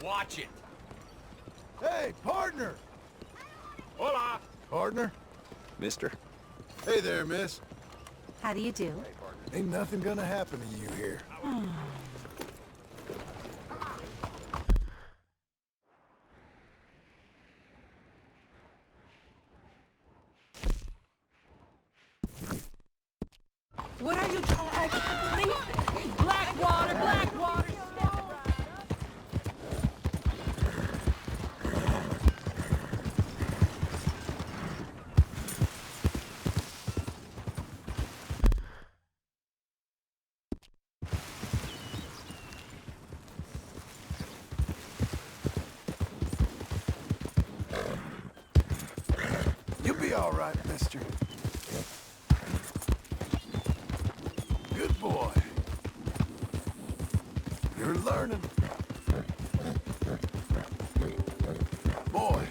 Watch it. Hey, partner! Hola. Partner? Mister? Hey there, miss. How do you do? Ain't nothing gonna happen to you here. What are you trying to Blackwater, Blackwater! You'll be all right, mister. Good boy. You're learning. Boy.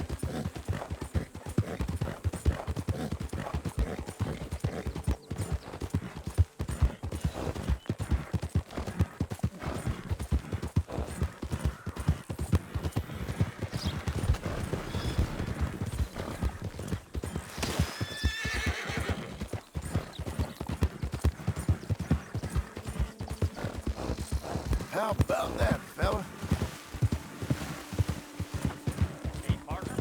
How about that, fella? Hey, partner.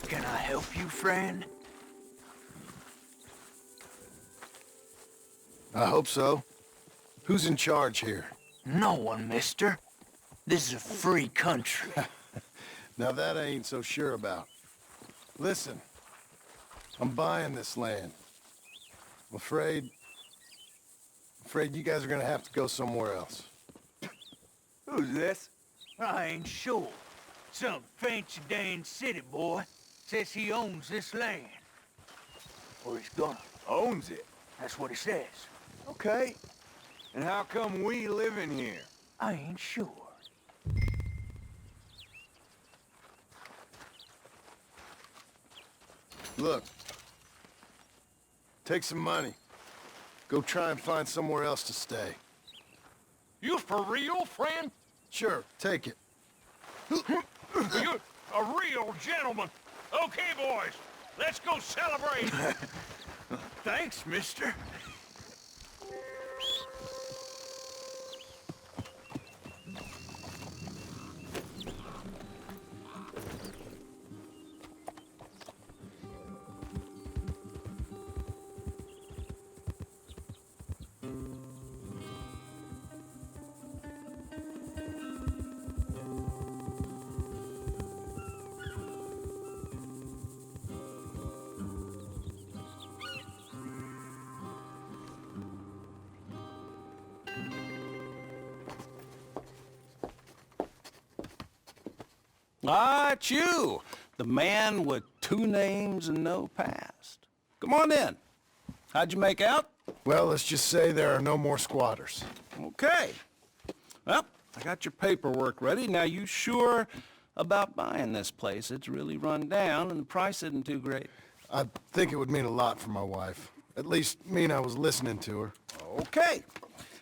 Can I help you, friend? I hope so. Who's in charge here? No one, mister. This is a free country. Now that I ain't so sure about. Listen, I'm buying this land. I'm afraid you guys are gonna have to go somewhere else. Who's this? I ain't sure. Some fancy Dan city boy says he owns this land. Or he's gonna. Owns it. That's what he says. Okay. And how come we live in here? I ain't sure. Look, take some money. Go try and find somewhere else to stay. You for real, friend? Sure, take it. You're a real gentleman. Okay, boys. Let's go celebrate. Thanks, mister. Ah, it's you, the man with 2 names and no past. Come on in. How'd you make out? Well, let's just say there are no more squatters. Okay. Well, I got your paperwork ready. Now, you sure about buying this place? It's really run down, and the price isn't too great. I think it would mean a lot for my wife. At least mean I was listening to her. Okay.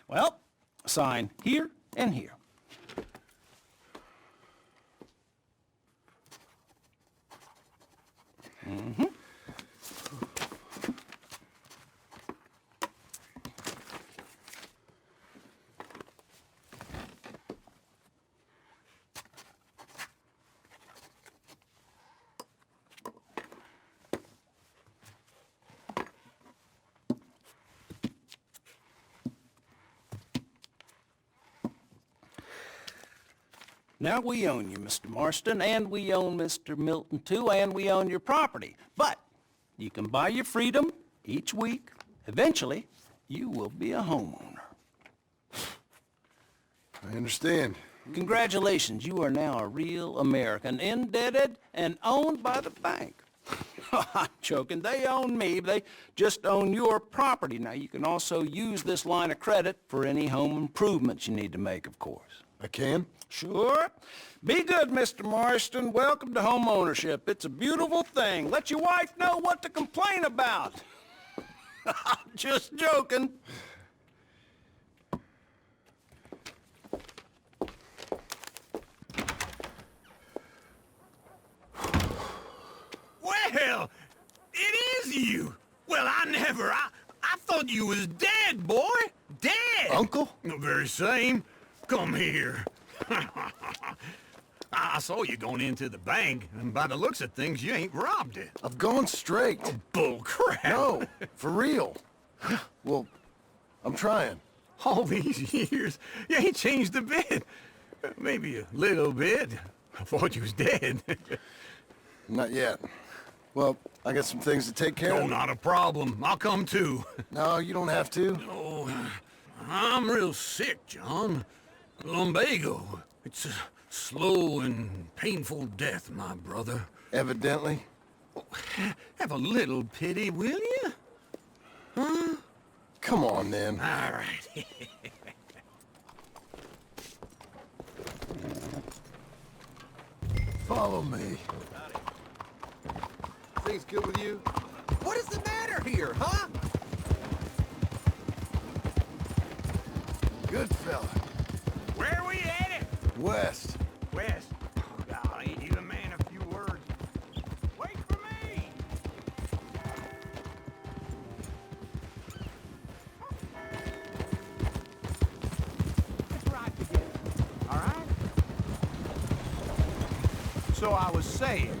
Well, sign here and here. Mm-hmm. Now we own you, Mr. Marston, and we own Mr. Milton too, and we own your property. But you can buy your freedom each week. Eventually, you will be a homeowner. I understand. Congratulations, you are now a real American, indebted and owned by the bank. I'm joking, they own me, they just own your property. Now, you can also use this line of credit for any home improvements you need to make, of course. I can? Sure. Be good, Mr. Marston. Welcome to home ownership. It's a beautiful thing. Let your wife know what to complain about. Just joking. Well, it is you. Well, I thought you was dead, boy. Dead. Uncle? The very same. Come here. I saw you going into the bank, and by the looks of things, you ain't robbed it. I've gone straight. Bull crap. No, for real. Well, I'm trying. All these years, you ain't changed a bit. Maybe a little bit. I thought you was dead. Not yet. Well, I got some things to take care Oh, of. not a problem. I'll come too. No, you don't have to. Oh, I'm real sick, John. Lumbago. It's a slow and painful death, my brother. Evidently. Have a little pity, will you? Huh? Come on, then. All right. Follow me. Things good with you? What is the matter here, huh? Good fella. Where we headed? West. West. God, ain't you the man of few words? Wait for me! Let's ride together, all right? So I was saying,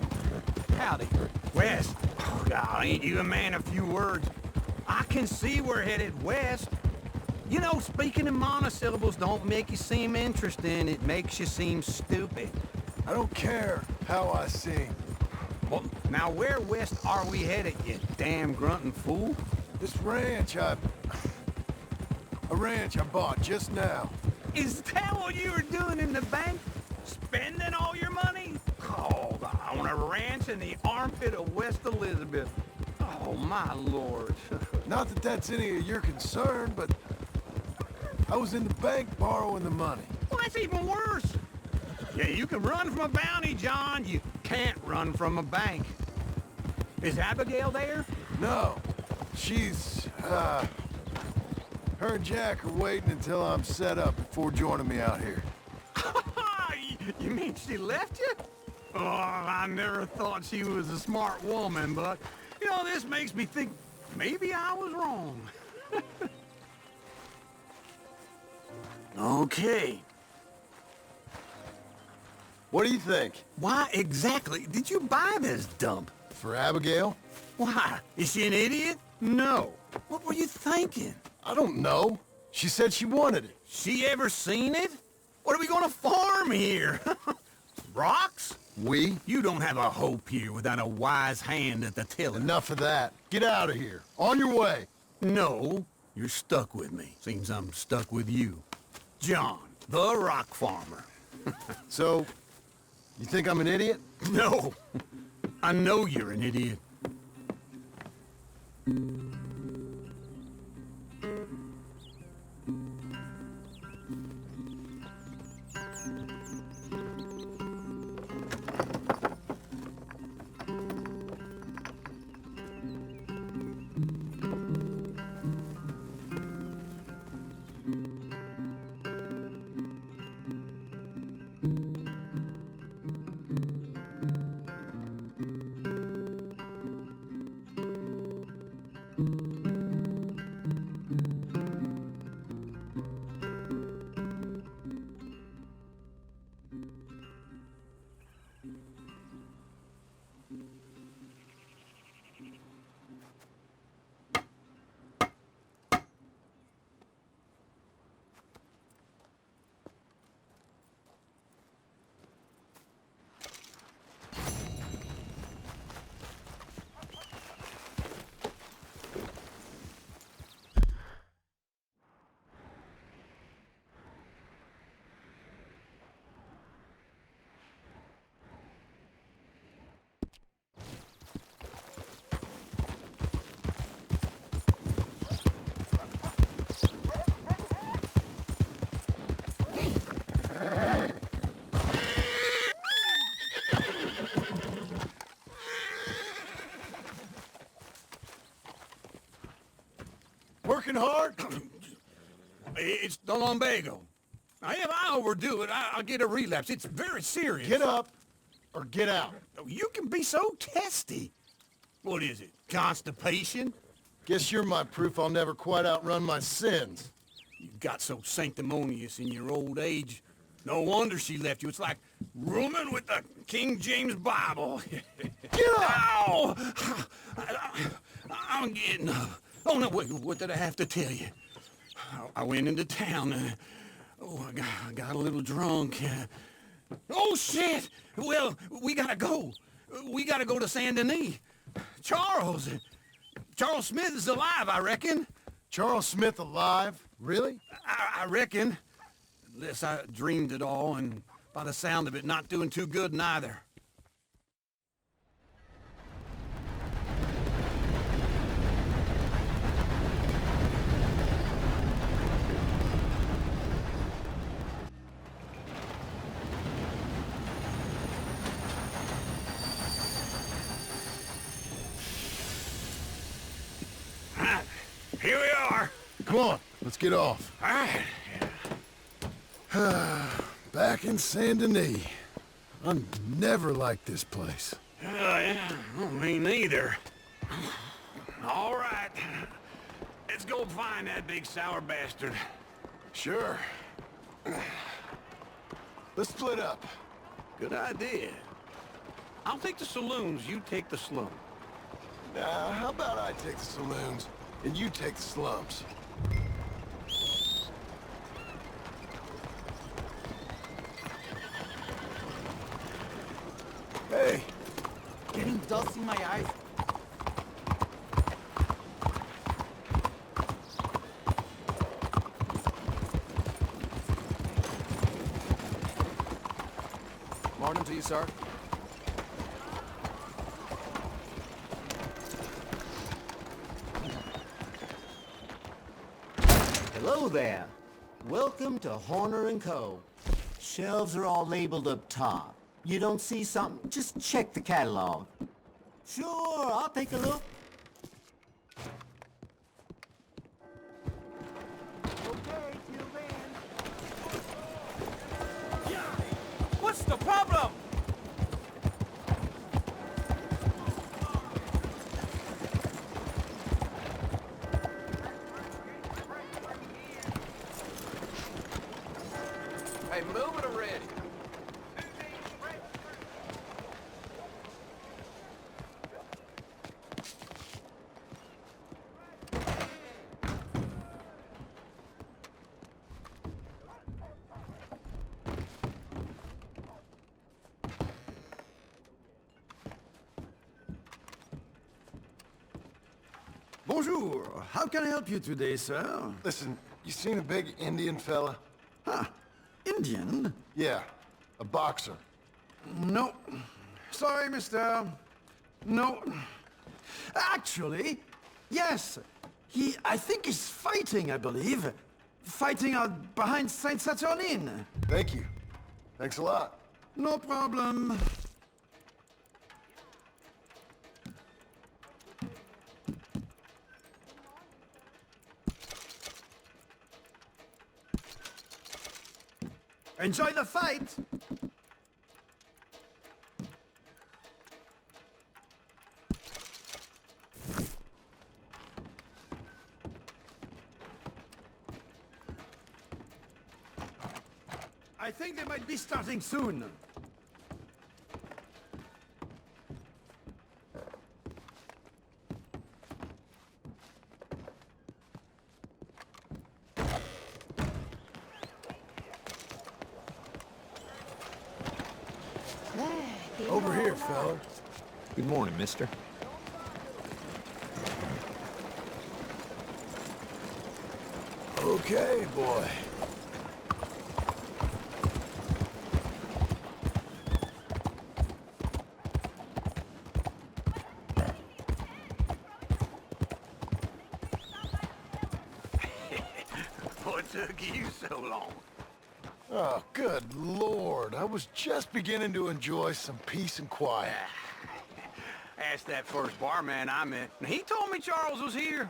howdy. West. Oh, God, ain't you a man of few words? I can see we're headed west. You know, speaking in monosyllables don't make you seem interesting. It makes you seem stupid. I don't care how I sing. Well, now where west are we headed, you damn grunting fool? This ranch a ranch I bought just now. Is that what you were doing in the bank? Spending all your money? Oh, I want a ranch in the armpit of West Elizabeth. Oh, my lord. Not that that's any of your concern, but I was in the bank borrowing the money. Well, that's even worse. Yeah, you can run from a bounty, John. You can't run from a bank. Is Abigail there? No, she's, her and Jack are waiting until I'm set up before joining me out here. You mean she left you? Oh, I never thought she was a smart woman, but, you know, this makes me think maybe I was wrong. Okay. What do you think? Why exactly did you buy this dump? For Abigail? Why? Is she an idiot? No. What were you thinking? I don't know. She said she wanted it. She ever seen it? What are we gonna farm here? Rocks? We? You don't have a hope here without a wise hand at the tiller. Enough of that. Get out of here. On your way. No, you're stuck with me. Seems I'm stuck with you. John, the rock farmer. So, you think I'm an idiot? No, I know you're an idiot. working hard? It's the lumbago. Now, if I overdo it, I'll get a relapse. It's very serious. Get up or get out. You can be so testy. What is it, constipation? Guess you're my proof I'll never quite outrun my sins. You got so sanctimonious in your old age. No wonder she left you. It's like rooming with the King James Bible. Get up! Ow! I'm getting up. Oh, no, wait, what did I have to tell you? I went into town. I got a little drunk. Oh, shit! Well, we gotta go. We gotta go to Saint Denis. Charles Smith is alive, I reckon. Charles Smith alive? Really? I reckon. Unless I dreamed it all, and by the sound of it, not doing too good neither. Here we are. Come on, let's get off. All right. Back in Saint Denis. I never liked this place. Yeah, well, me neither. All right. Let's go find that big sour bastard. Sure. Let's split up. Good idea. I'll take the saloons, you take the slum. Now, how about I take the saloons and you take the slums? Hey, Getting dust in my eyes. Morning to you, sir. Hello there. Welcome to Horner & Co. Shelves are all labeled up top. You don't see something? Just check the catalog. Sure, I'll take a look. Okay, till then. What's the problem? Hey, move it already. Bonjour. How can I help you today, sir? listen, you seen a big Indian fella? Huh. Indian? Yeah, a boxer. No. Sorry, mister. No. Actually, yes. I think he's fighting, I believe. Fighting out behind Saint Saturnin. Thank you. Thanks a lot. No problem. Enjoy the fight! I think they might be starting soon. Over here, fella. Good morning, mister. Okay, boy. What took you so long? Oh, good Lord. I was just beginning to enjoy some peace and quiet. Asked that first barman I met. He told me Charles was here.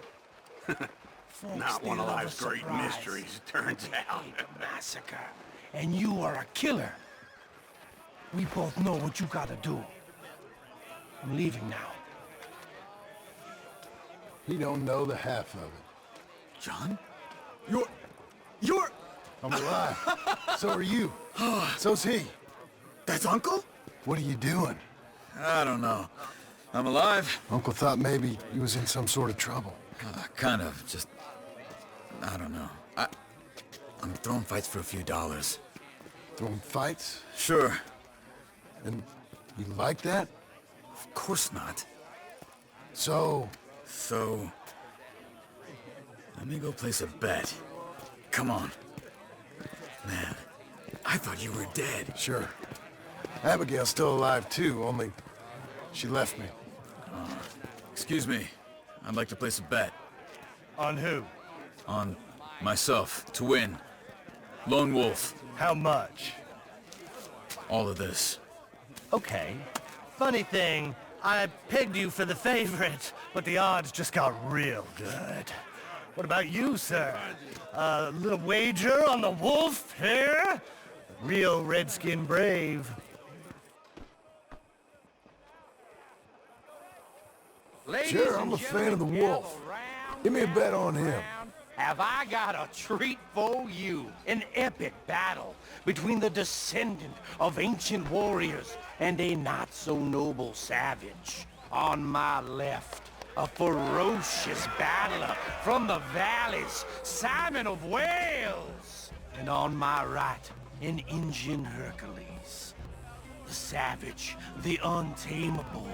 Folks, Not they one of love a life's great surprise. mysteries, turns out. Massacre. And you are a killer. We both know what you gotta do. I'm leaving now. He don't know the half of it. John? You're... I'm alive. So are you. So's he. That's Uncle? What are you doing? I don't know. I'm alive. Uncle thought maybe he was in some sort of trouble. Kind of, just... I don't know. I'm throwing fights for a few dollars. Throwing fights? Sure. And you like that? Of course not. So, let me go place a bet. Come on. Man, I thought you were dead. sure. Abigail's still alive too, only she left me. Excuse me. I'd like to place a bet. On who? On myself, to win. Lone Wolf. How much? All of this. Okay. Funny thing, I pegged you for the favorite, but the odds just got real good. What about you, sir? A little wager on the wolf here? Real redskin brave. Sure, I'm a fan of the wolf. Give me a bet on him. Have I got a treat for you? An epic battle between the descendant of ancient warriors and a not-so-noble savage. On my left, a ferocious battler from the valleys, Simon of Wales. And on my right, an Indian Hercules. The savage, the untamable,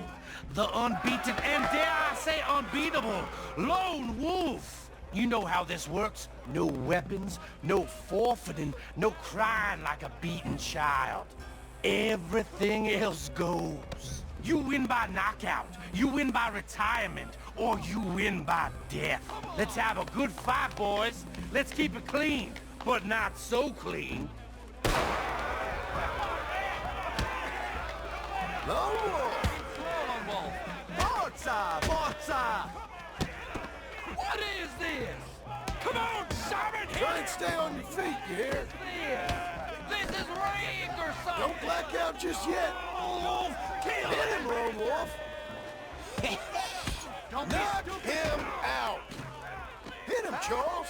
the unbeaten, and dare I say unbeatable, Lone Wolf. You know how this works. No weapons, no forfeiting, no crying like a beaten child. Everything else goes. You win by knockout, you win by retirement, or you win by death. Let's have a good fight, boys. Let's keep it clean, but not so clean. Lone Wolf! Forza! Forza! What is this? Come on, Simon! Try and stay on your feet, you hear? This is rigged or something! Don't black out just yet. Wolf, kill Hit him, Lone Wolf. Don't be Knock stupid! him out. Hit him, Charles.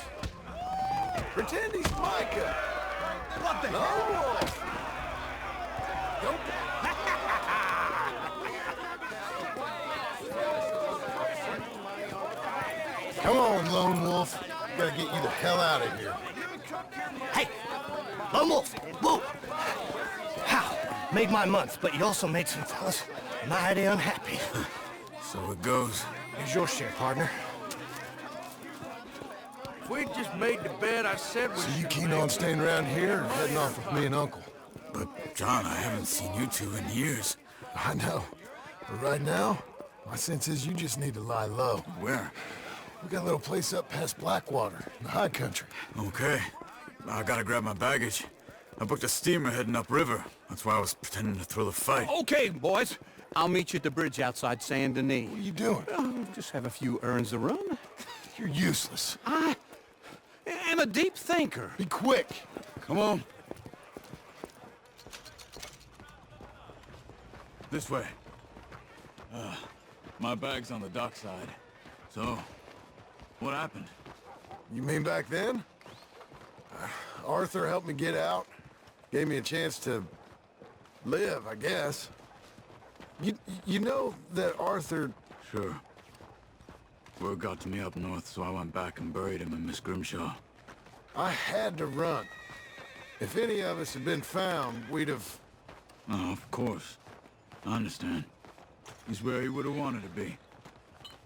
Pretend he's Micah. What the Lone Wolf. Don't... Come on, Lone Wolf. Gotta get you the hell out of here. Hey! Lone Wolf! Whoa! How? Made my month, but you also made some fellas mighty unhappy. So it goes. Here's your share, partner. If we'd just made the bed I said we So you should keen make. on staying around here or heading off with me and Uncle? But, John, I haven't seen you two in years. I know. But right now, my sense is you just need to lie low. Where? We got a little place up past Blackwater, in the high country. Okay. I gotta grab my baggage. I booked a steamer heading upriver. That's why I was pretending to throw the fight. Okay, boys. I'll meet you at the bridge outside Saint Denis. What are you doing? Just have a few errands to run. You're useless. I am a deep thinker. Be quick. Come on. This way. My bag's on the dockside. So, what happened? You mean back then? Arthur helped me get out. Gave me a chance to live, I guess. You know that Arthur... Sure. Word got to me up north, so I went back and buried him in Miss Grimshaw. I had to run. If any of us had been found, we'd have... Oh, of course. I understand. He's where he would have wanted to be.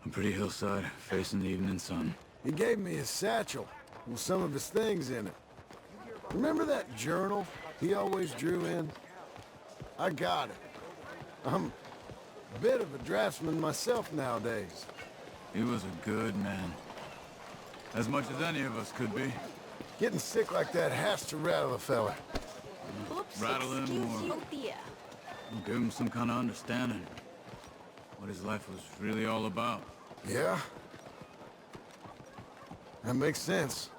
A pretty hillside, facing the evening sun. He gave me his satchel with some of his things in it. Remember that journal he always drew in? I got it. I'm a bit of a draftsman myself nowadays. He was a good man. As much as any of us could be. Getting sick like that has to rattle a fella. Oops, Rattle him excuse or- you, dear. Give him some kind of understanding. What his life was really all about. Yeah? That makes sense.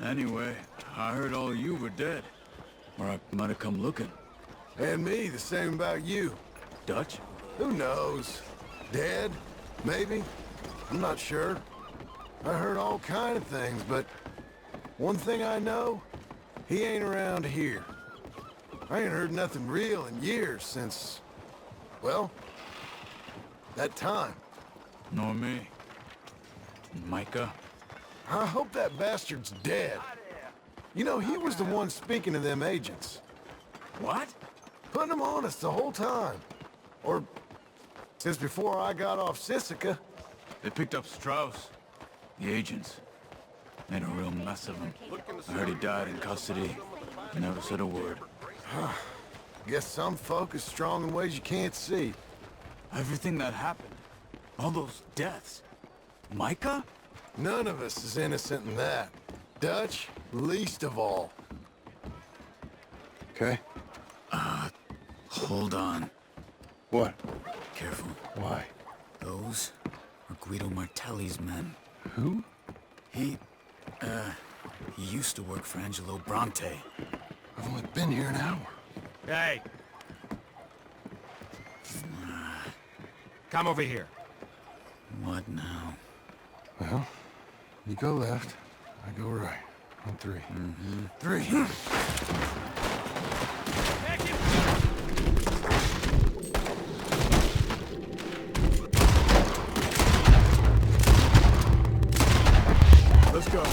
Anyway, I heard all of you were dead. Or I might have come looking. And me, the same about you. Dutch? Who knows? Dead? Maybe? I'm not sure. I heard all kind of things, but one thing I know, he ain't around here. I ain't heard nothing real in years since, well, that time. Nor me. Micah? I hope that bastard's dead. You know, he was the one speaking to them agents. What? Putting them on us the whole time. Or since before I got off Sisika. They picked up Strauss. The agents. Made a real mess of him. I heard he died in custody. Never said a word. Guess some folk is strong in ways you can't see. Everything that happened. All those deaths. Micah? None of us is innocent in that. Dutch, least of all. Okay? Hold on. What? Careful. Why? Those are Guido Martelli's men. Who? He used to work for Angelo Bronte. I've only been here an hour. Hey! Come over here. What now? Well, you go left, I go right. On three. Three. Let's go.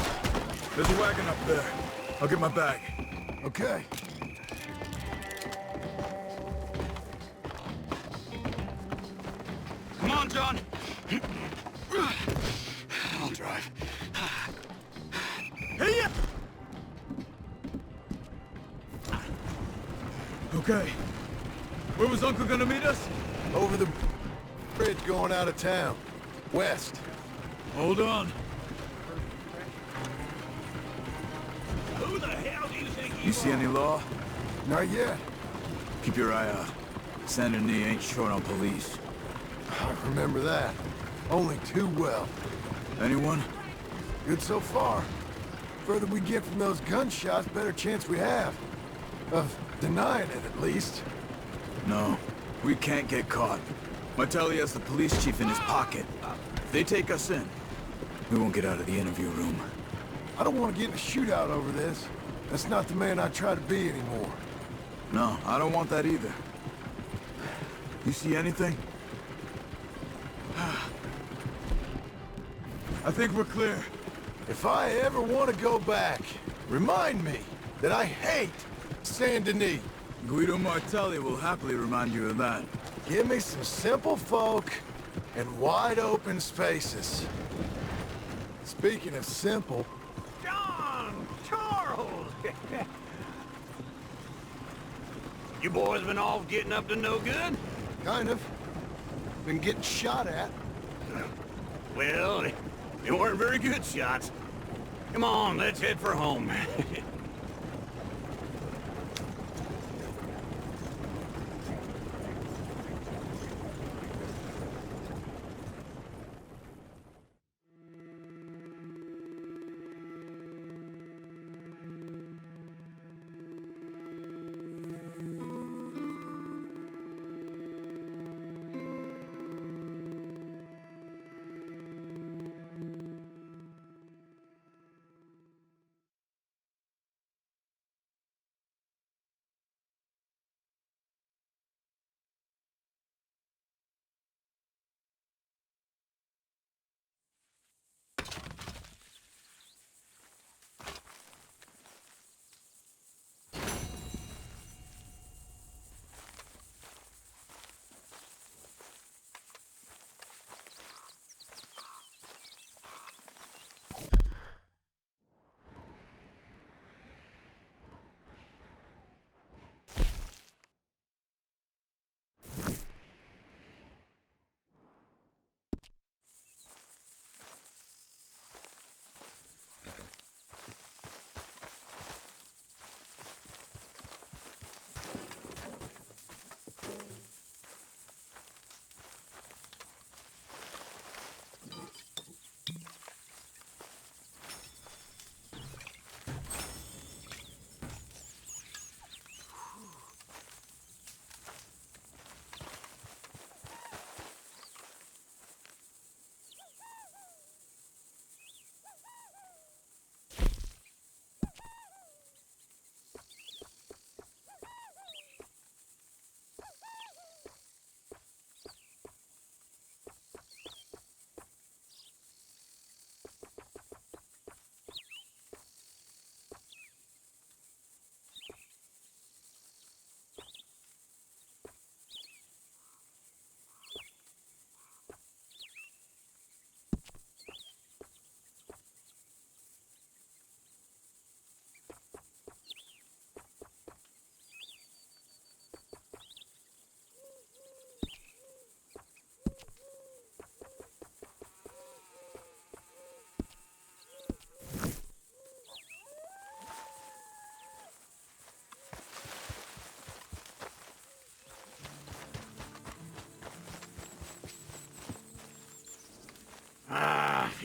There's a wagon up there. I'll get my bag. Okay. Come on, John. I'll drive. Hey, ya! Okay. Where was Uncle gonna meet us? Over the bridge going out of town. West. Hold on. Who the hell do you think You see any law? Not yet. Keep your eye out. Saint Denis ain't short on police. I remember that. Only too well. Anyone? Good so far. Further we get from those gunshots, better chance we have. Of denying it, at least. No. We can't get caught. Martelli has the police chief in his pocket. If they take us in, we won't get out of the interview room. I don't want to get in a shootout over this. That's not the man I try to be anymore. No, I don't want that either. You see anything? I think we're clear. If I ever want to go back, remind me that I hate Saint Denis. Guido Martelli will happily remind you of that. Give me some simple folk and wide open spaces. Speaking of simple, John! Charles! You boys been off getting up to no good? kind of. Been getting shot at. Well, they weren't very good shots. Come on, let's head for home.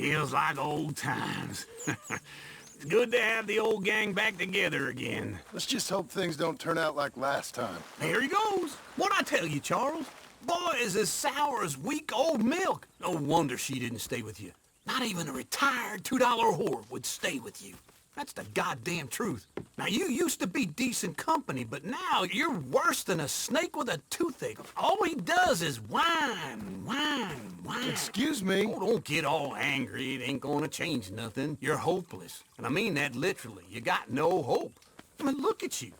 Feels like old times. It's good to have the old gang back together again. Let's just hope things don't turn out like last time. There he goes. What'd I tell you, Charles? Boy is as sour as weak old milk. No wonder she didn't stay with you. Not even a retired $2 whore would stay with you. That's the goddamn truth. Now, you used to be decent company, but now you're worse than a snake with a toothache. All he does is whine, whine, whine. Excuse me? Oh, don't get all angry. It ain't gonna change nothing. You're hopeless. And I mean that literally. You got no hope. I mean, look at you.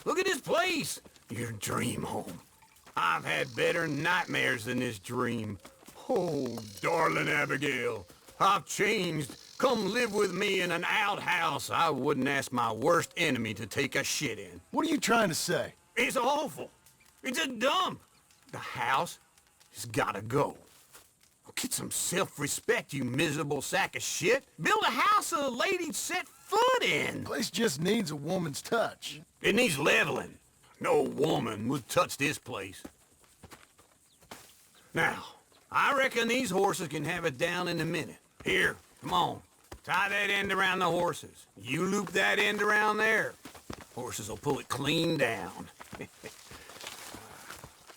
Look at this place. Your dream home. I've had better nightmares than this dream. Oh, darling Abigail, I've changed. Come live with me in an outhouse I wouldn't ask my worst enemy to take a shit in. What are you trying to say? It's awful. It's a dump. The house has gotta go. Get some self-respect, you miserable sack of shit. Build a house a lady'd set foot in. The place just needs a woman's touch. It needs leveling. No woman would touch this place. Now, I reckon these horses can have it down in a minute. Here, come on. Tie that end around the horses. You loop that end around there. Horses will pull it clean down.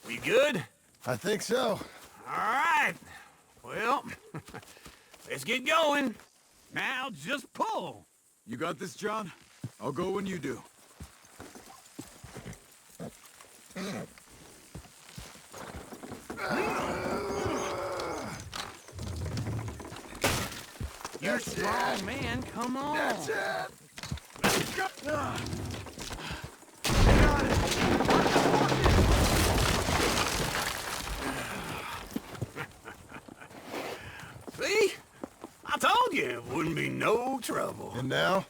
We good? I think so. All right. Well, let's get going. Now just pull. You got this, John? I'll go when you do. You're a strong man. Come on. That's it. See? I told you it wouldn't be no trouble. And now?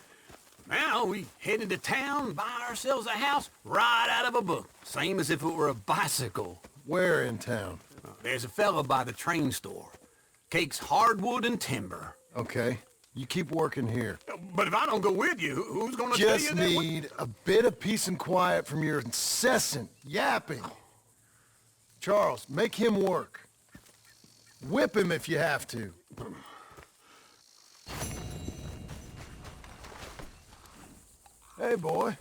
Now we head into town and buy ourselves a house right out of a book. Same as if it were a bicycle. Where in town? There's a fella by the train store. Cakes hardwood and timber. Okay. You keep working here. But if I don't go with you, who's gonna tell you Just that? need a bit of peace and quiet from your incessant yapping. Charles, make him work. Whip him if you have to. Hey, boy.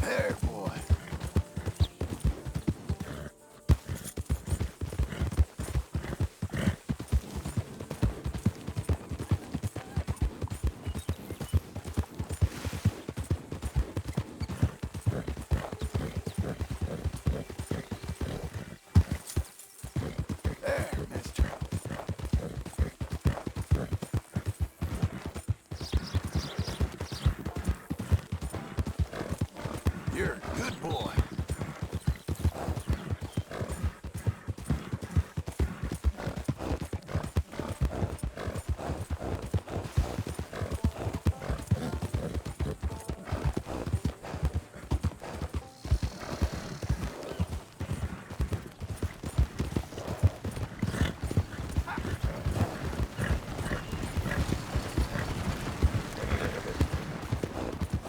There, boy. There, mister. You're a good boy.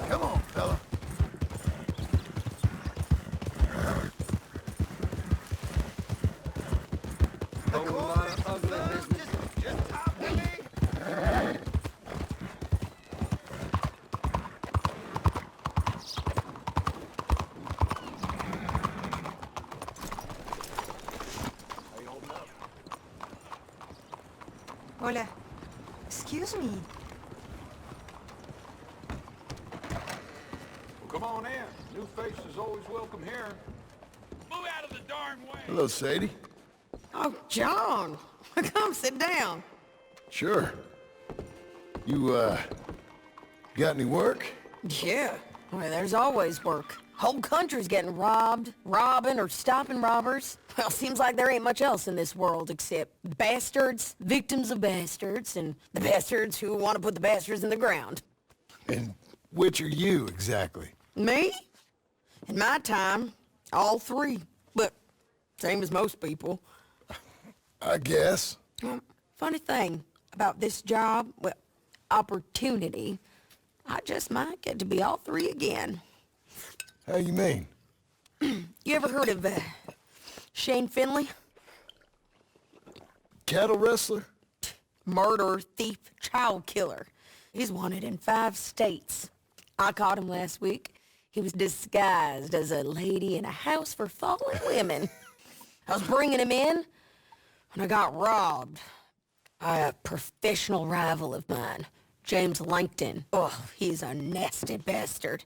Come on, fella. Hola. Excuse me. Well, come on in. New faces always welcome here. Move out of the darn way. Hello, Sadie. Oh, John. Come sit down. Sure. You, got any work? Yeah. Well, there's always work. Whole country's getting robbed, robbing, or stopping robbers. Well, seems like there ain't much else in this world except bastards, victims of bastards, and the bastards who want to put the bastards in the ground. And which are you, exactly? Me? In my time, all three. But Same as most people. I guess. Funny thing about this job, well, opportunity, I just might get to be all three again. How you mean? You ever heard of Shane Finley? Cattle wrestler? Murderer, thief, child killer. He's wanted in 5 states. I caught him last week. He was disguised as a lady in a house for fallen women. I was bringing him in, and I got robbed by a professional rival of mine, James Langton. Oh, he's a nasty bastard.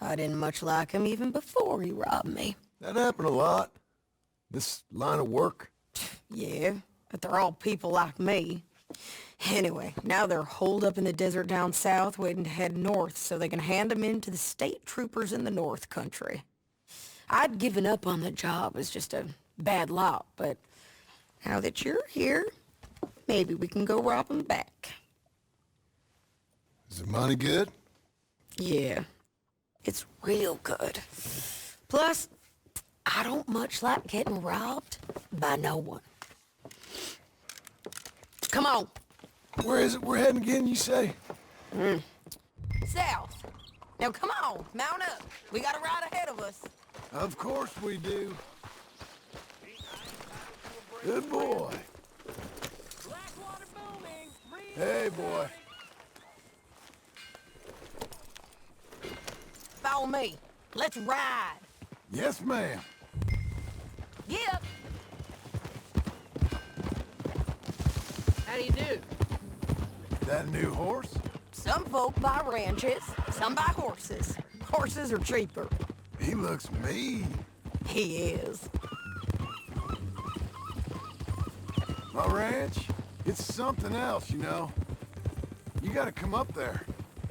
I didn't much like him even before he robbed me. That happened a lot. This line of work. Yeah, but they're all people like me. Anyway, now they're holed up in the desert down south waiting to head north so they can hand them in to the state troopers in the north country. I'd given up on the job as just a bad lot, but now that you're here, maybe we can go rob them back. Is the money good? Yeah, it's real good. Plus, I don't much like getting robbed by no one. Come on. Where is it we're heading again, you say? South. Now come on, mount up. We got a ride ahead of us. Of course we do. Good boy. Blackwater booming. Hey, boy. Follow me. Let's ride. Yes, ma'am. Yep. How do you do? That new horse? Some folk buy ranches, some buy horses. Horses are cheaper. He looks mean. He is. My ranch? It's something else, you know. You gotta come up there.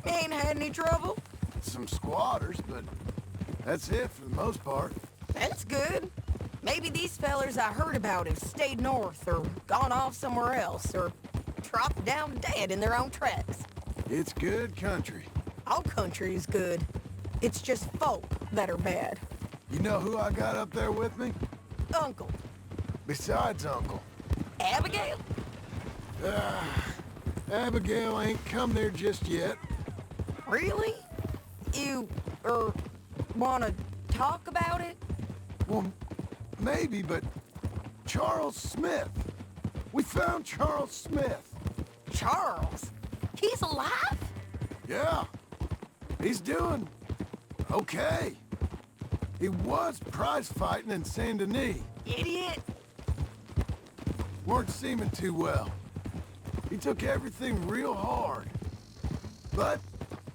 Ain't had any trouble? Some squatters, but that's it for the most part. That's good. Maybe these fellers I heard about have stayed north or gone off somewhere else or dropped down dead in their own tracks. It's good country. All country is good. It's just folk that are bad. You know who I got up there with me? Uncle. Besides Uncle. Abigail? Abigail ain't come there just yet. Really? You, wanna talk about it? Well, maybe, but Charles Smith. We found Charles Smith. Charles? He's alive? Yeah. He's doing okay. He was prize fighting in Saint Denis. Idiot. Weren't seeming too well. He took everything real hard. But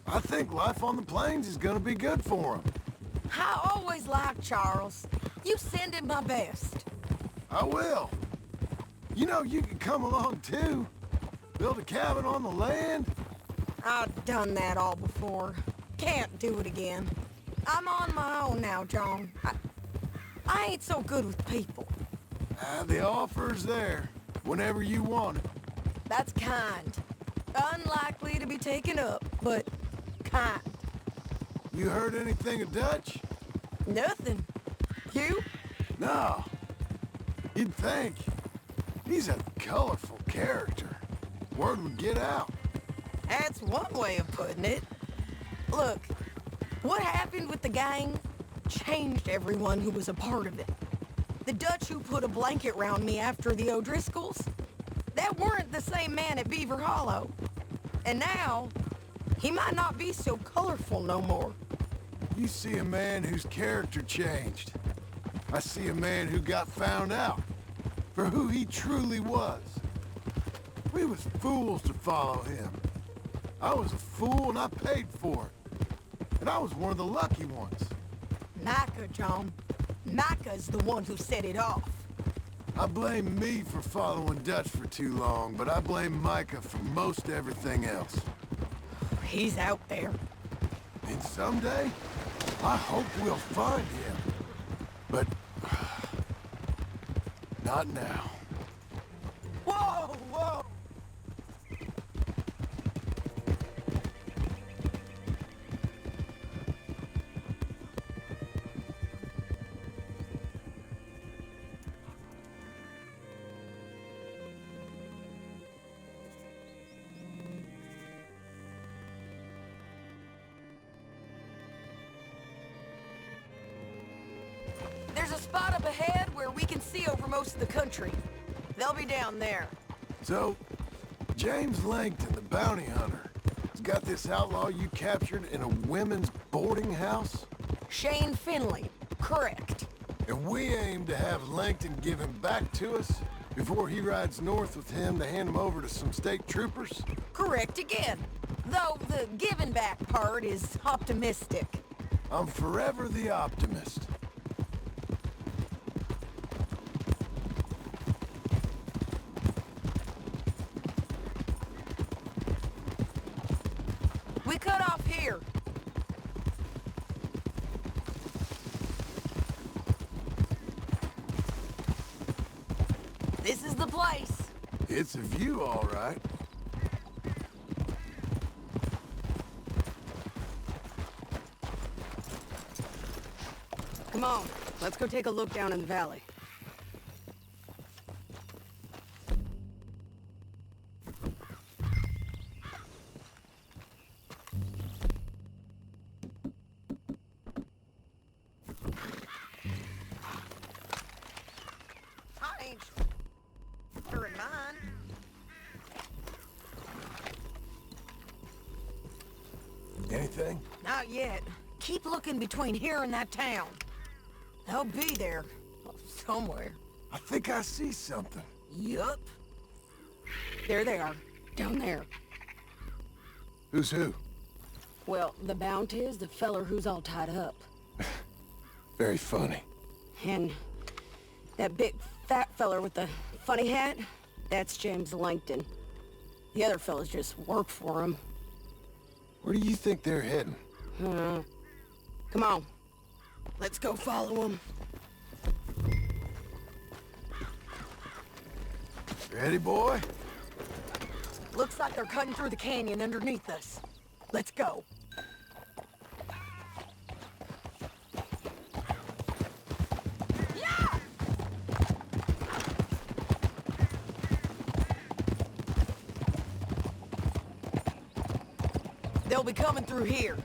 I think life on the plains is gonna be good for him. I always liked Charles. You send him my best. I will. You know, you can come along too. Build a cabin on the land. I've done that all before. Can't do it again. I'm on my own now, John. I ain't so good with people. The offer's there, whenever you want it. That's kind. Unlikely to be taken up, but kind. You heard anything of Dutch? Nothing. You? No. You'd think. He's a colorful character. Word would get out. That's one way of putting it. Look, what happened with the gang changed everyone who was a part of it. The Dutch who put a blanket round me after the O'Driscolls, that weren't the same man at Beaver Hollow. And now, he might not be so colorful no more. You see a man whose character changed. I see a man who got found out for who he truly was. We was fools to follow him. I was a fool and I paid for it. And I was one of the lucky ones. Micah, John. Micah's the one who set it off. I blame me for following Dutch for too long, but I blame Micah for most everything else. He's out there. And someday, I hope we'll find him. But not now. Whoa, whoa! up ahead where we can see over most of the country. They'll be down there. So, James Langton, the bounty hunter, has got this outlaw you captured in a women's boarding house? Shane Finley, correct. And we aim to have Langton give him back to us before he rides north with him to hand him over to some state troopers? Correct again. Though the giving back part is optimistic. I'm forever the optimist. We cut off here. This is the place. It's a view, all right. Come on, let's go take a look down in the valley. I ain't sure in mine. Anything? Not yet. Keep looking between here and that town. They'll be there. Somewhere. I think I see something. Yup. There they are. Down there. Who's who? Well, the bounty is the feller who's all tied up. Very funny. And that big fat feller with the funny hat, that's James Langton. The other fellas just work for him. Where do you think they're heading? Come on. Let's go follow them. Ready, boy? Looks like they're cutting through the canyon underneath us. Let's go. Yeah! They'll be coming through here.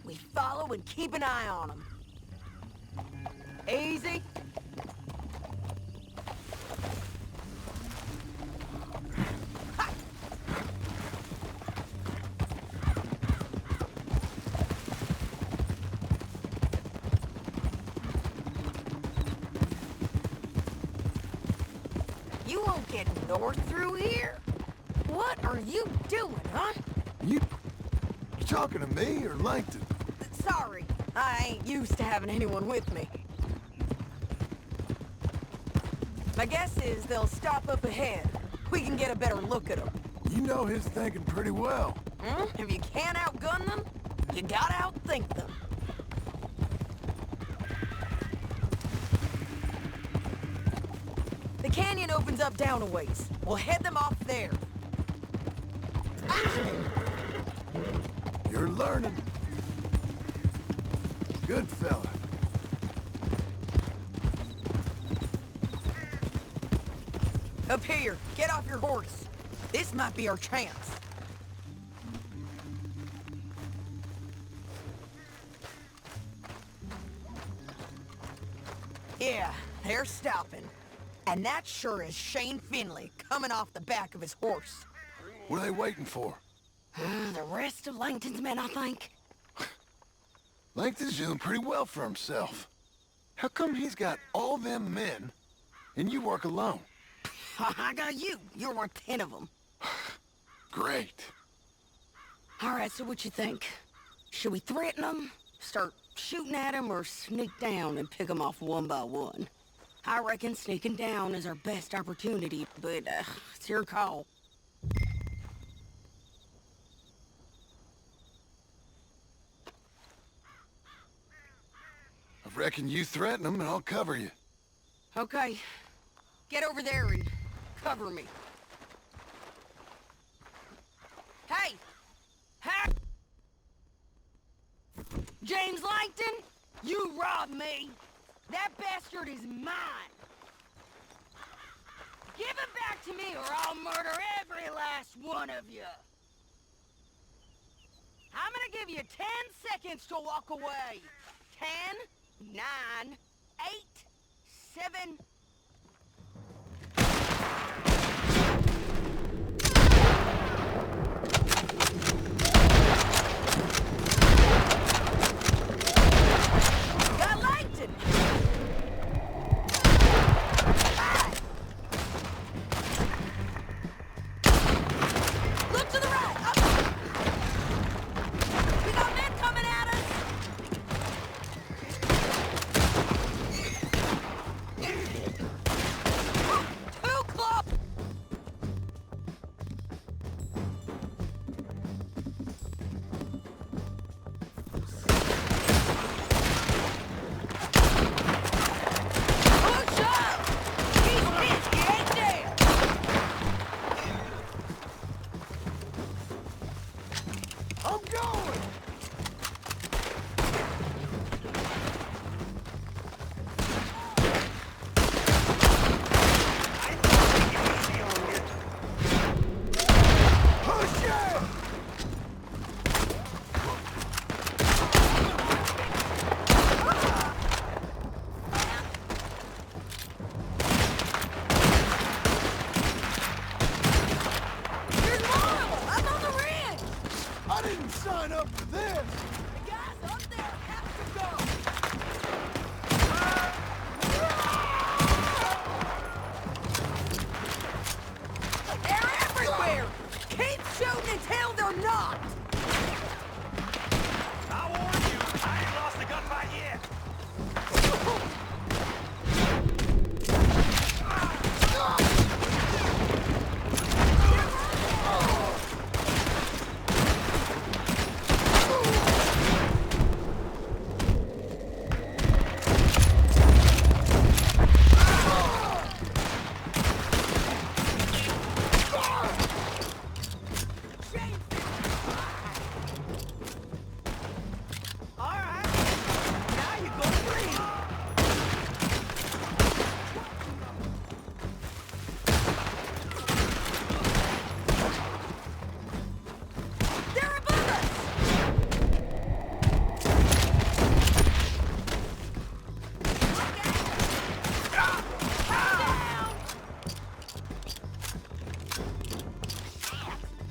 We follow and keep an eye on them. Easy. Ha! You won't get north through here? What are you doing, huh? You talking to me or Langton? Sorry, I ain't used to having anyone with me. My guess is they'll stop up ahead. We can get a better look at them. You know his thinking pretty well. If you can't outgun them, you gotta outthink them. The canyon opens up down a ways. We'll head them off there. You're learning. Good fella. Up here, get off your horse. This might be our chance. Yeah, they're stopping. And that sure is Shane Finley coming off the back of his horse. What are they waiting for? The rest of Langton's men, I think. Langton's doing pretty well for himself. How come he's got all them men, and you work alone? I got you. You're worth 10 of them. Great. All right, so what you think? Should we threaten them, start shooting at them, or sneak down and pick them off one by one? I reckon sneaking down is our best opportunity, but it's your call. I reckon you threaten them and I'll cover you. Okay. Get over there and cover me. Hey! Hey! James Langton, you robbed me! That bastard is mine! Give him back to me or I'll murder every last one of you! I'm gonna give you 10 seconds to walk away. 10, 9, 8, 7... Got lighted! 5! Look to the right! Up! We got men coming at us! Too close! Push up! He's pissed, he ain't dead! I'm going! Push it! Here's more! Up on the ridge! I didn't sign up for this! The guys up there have to go! They're everywhere! Keep shooting until they're not! I warned you, I ain't lost a gunfight yet. Alright, now you go breathe. They're above us! Down!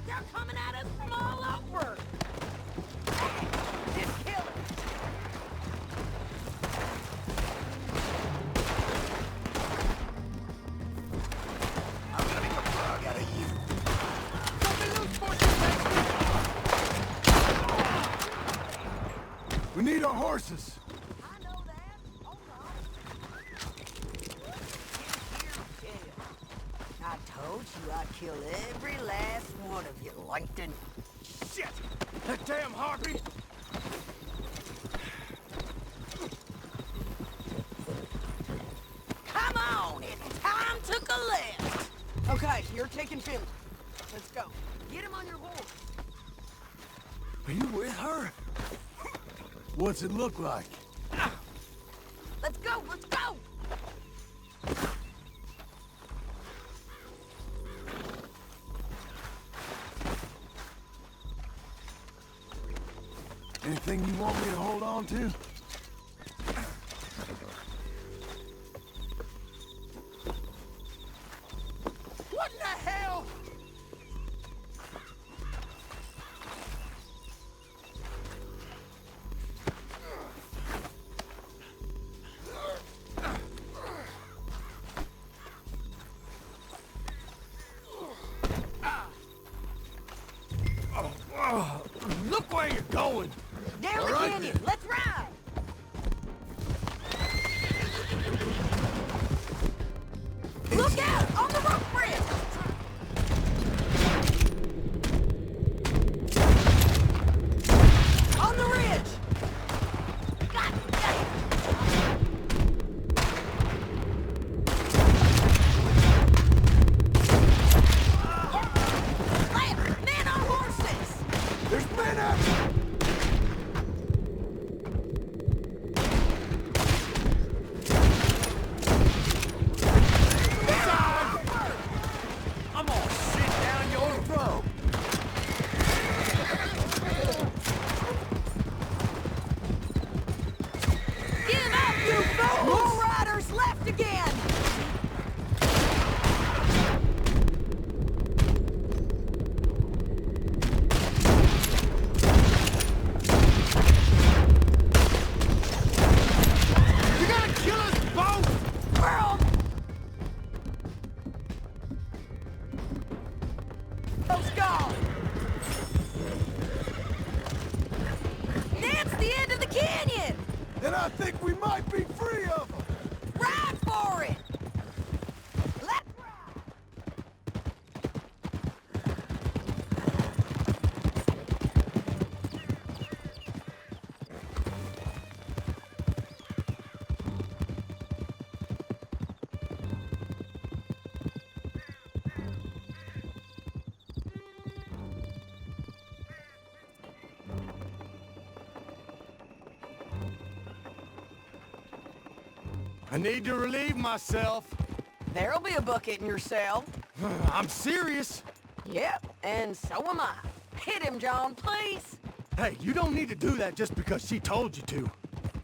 They're coming at us from all over! Just kill it! I'm gonna make a frog out of you. We need our horses. I know that. Hold on. I told you I'd kill every last one of you, Langton. Shit! That damn harpy! Come on, it's time to collect. Okay, you're taking Philly. Let's go. Get him on your horse. Are you with her? What's it look like? Let's go, let's go! Anything you want me to hold on to? What in the hell? Look where you're going! Down the canyon, let's ride! Look out! On the rope bridge! On the ridge! God damn! Lance, men on horses! There's men after! Almost gone. That's the end of the canyon. Then I think we might be free of them. Ride for it. Let's ride. I need to relieve myself. There'll be a bucket in your cell. I'm serious. Yep, and so am I. Hit him, John, please. Hey, you don't need to do that just because she told you to.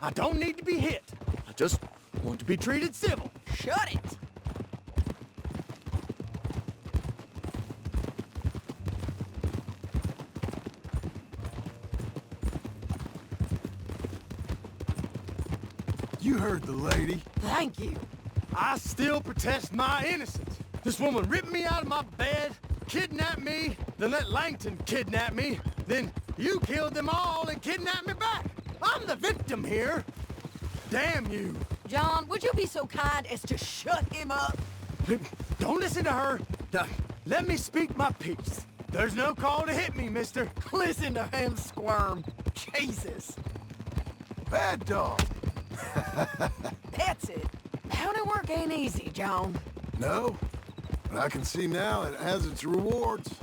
I don't need to be hit. I just want to be treated civil. Shut it. You heard the lady. Thank you. I still protest my innocence. This woman ripped me out of my bed, kidnapped me, then let Langton kidnap me, then you killed them all and kidnapped me back. I'm the victim here. Damn you. John, would you be so kind as to shut him up? Don't listen to her. Let me speak my piece. There's no call to hit me, mister. Listen to him squirm. Jesus. Bad dog. That's it. Bounty work ain't easy, John. No, but I can see now it has its rewards.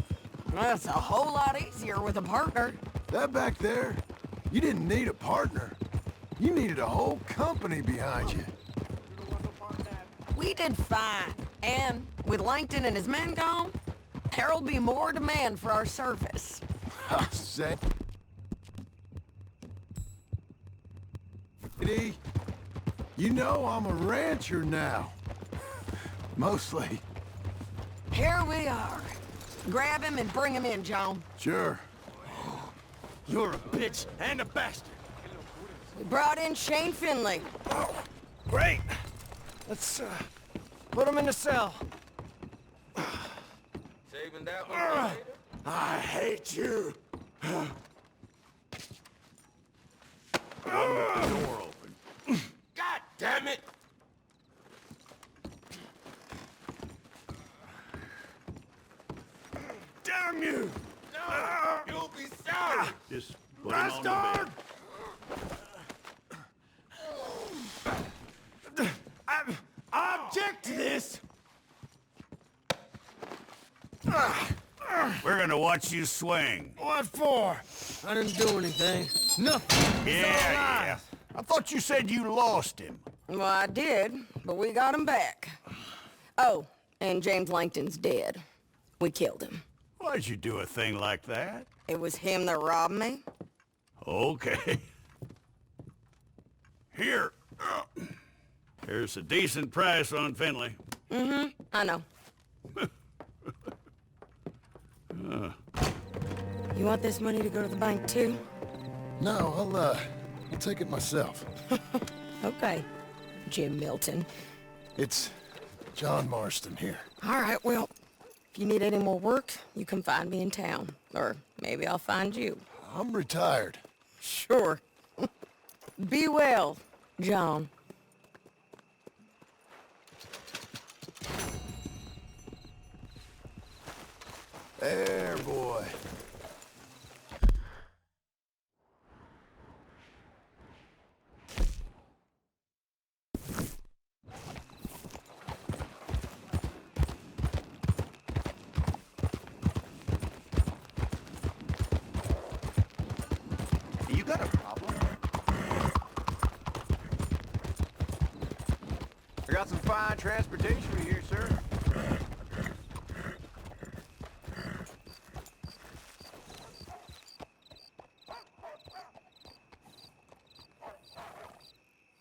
That's a whole lot easier with a partner. That back there, you didn't need a partner. You needed a whole company behind you. We did fine. And with Langton and his men gone, there'll be more demand for our service. Say, you know I'm a rancher now. Mostly. Here we are. Grab him and bring him in, John. Sure. You're a bitch and a bastard. We brought in Shane Finley. Great. Let's, put him in the cell. Saving that one for later? I hate you. The door open. God damn it! Damn you! No! You'll be sorry! Just put him on the Bastard! bed. I object to this! We're gonna watch you swing. What for? I didn't do anything. Nothing. Yeah. I thought you said you lost him. Well, I did, but we got him back. Oh, and James Langton's dead. We killed him. Why'd you do a thing like that? It was him that robbed me. Okay. Here. Here's a decent price on Finley. Mm-hmm, I know. You want this money to go to the bank, too? No, I'll take it myself. Okay, Jim Milton. It's John Marston here. All right, well, if you need any more work, you can find me in town. Or maybe I'll find you. I'm retired. Sure. Be well, John. There, boy. You got a problem? I got some fine transportation for you here, sir.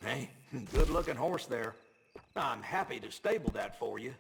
Hey, good-looking horse there. I'm happy to stable that for you.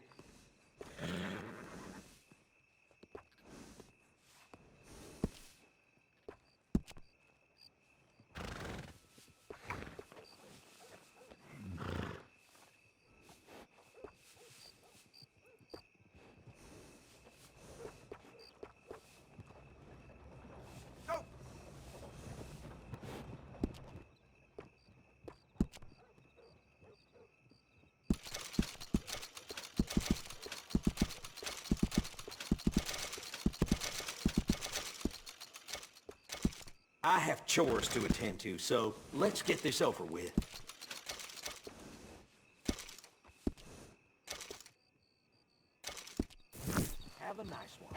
I have chores to attend to, so let's get this over with. Have a nice one.